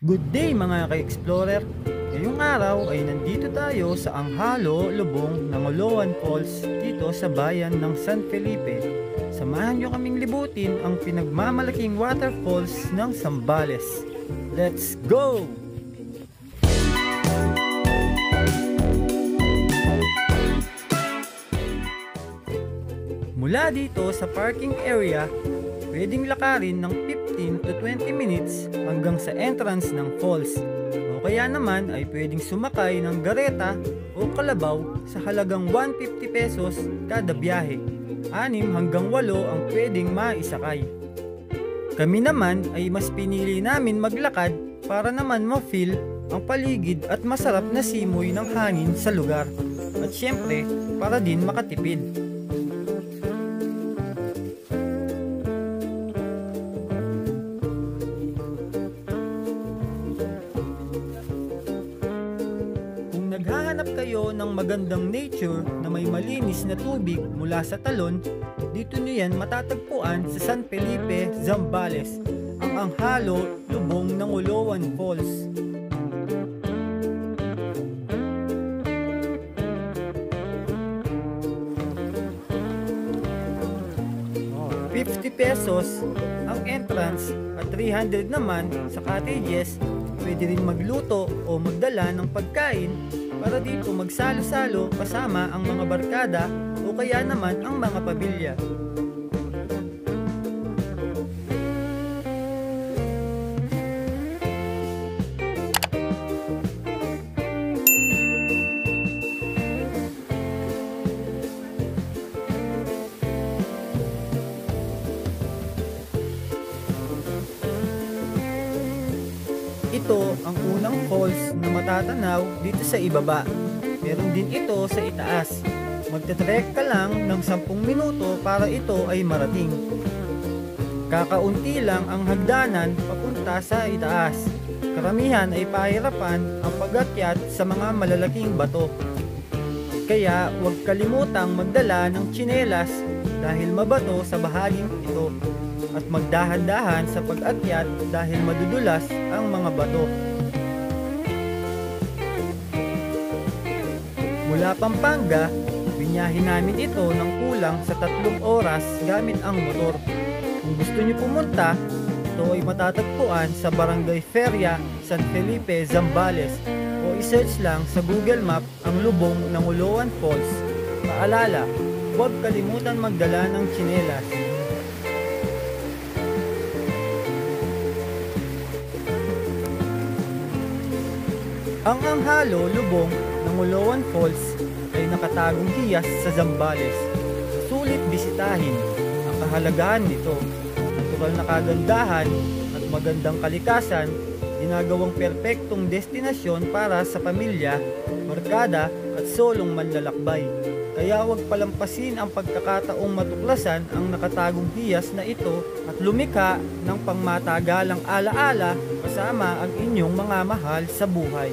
Good day mga ka-explorer! Ngayong araw ay nandito tayo sa Anghalo, Lubong ng Oloan Falls dito sa bayan ng San Felipe. Samahan nyo kaming libutin ang pinagmamalaking waterfalls ng Zambales. Let's go! Mula dito sa parking area, pwedeng lakarin ng 15 to 20 minutes hanggang sa entrance ng falls. O kaya naman ay pwedeng sumakay ng gareta o kalabaw sa halagang 150 pesos kada biyahe. 6 hanggang 8 ang pwedeng maisakay. Kami naman ay mas pinili namin maglakad para naman ma-feel ang paligid at masarap na simoy ng hangin sa lugar. At syempre, para din makatipid. Naghahanap kayo ng magandang nature na may malinis na tubig mula sa talon, dito nyo yan matatagpuan sa San Felipe, Zambales, ang Anghalo, Lubong ng Oloan Falls. ₱50 ang entrance at 300 naman sa cottages. Pwede rin magluto o magdala ng pagkain para dito magsalo-salo kasama ang mga barkada o kaya naman ang mga pamilya. Ito ang unang falls na matatanaw dito sa ibaba. Meron din ito sa itaas. Magte-trek ka lang ng 10 minuto para ito ay marating. Kakaunti lang ang hagdanan papunta sa itaas. Karamihan ay pahirapan ang pag-akyat sa mga malalaking bato. Kaya huwag kalimutang magdala ng tsinelas dahil mabato sa bahaging ito. At magdahan-dahan sa pag-akyat dahil madudulas ang mga bato. Mula Pampanga, binyahin namin ito ng kulang sa 3 oras gamit ang motor. Kung gusto niyo pumunta, ito ay matatagpuan sa Barangay Feria, San Felipe, Zambales o isearch lang sa Google Map ang lubong ng Oloan Falls. Paalala, huwag kalimutan magdala ng tsinelas. Ang Anghalo, Lubong ng Oloan Falls ay nakatagong hiyas sa Zambales. Sulit bisitahin ang kahalagahan nito. Natural na kagandahan at magandang kalikasan, ginagawang perpektong destinasyon para sa pamilya, barkada at solong manlalakbay. Kaya huwag palampasin ang pagkakataong matuklasan ang nakatagong hiyas na ito at lumikha ng pangmatagalang alaala kasama ang inyong mga mahal sa buhay.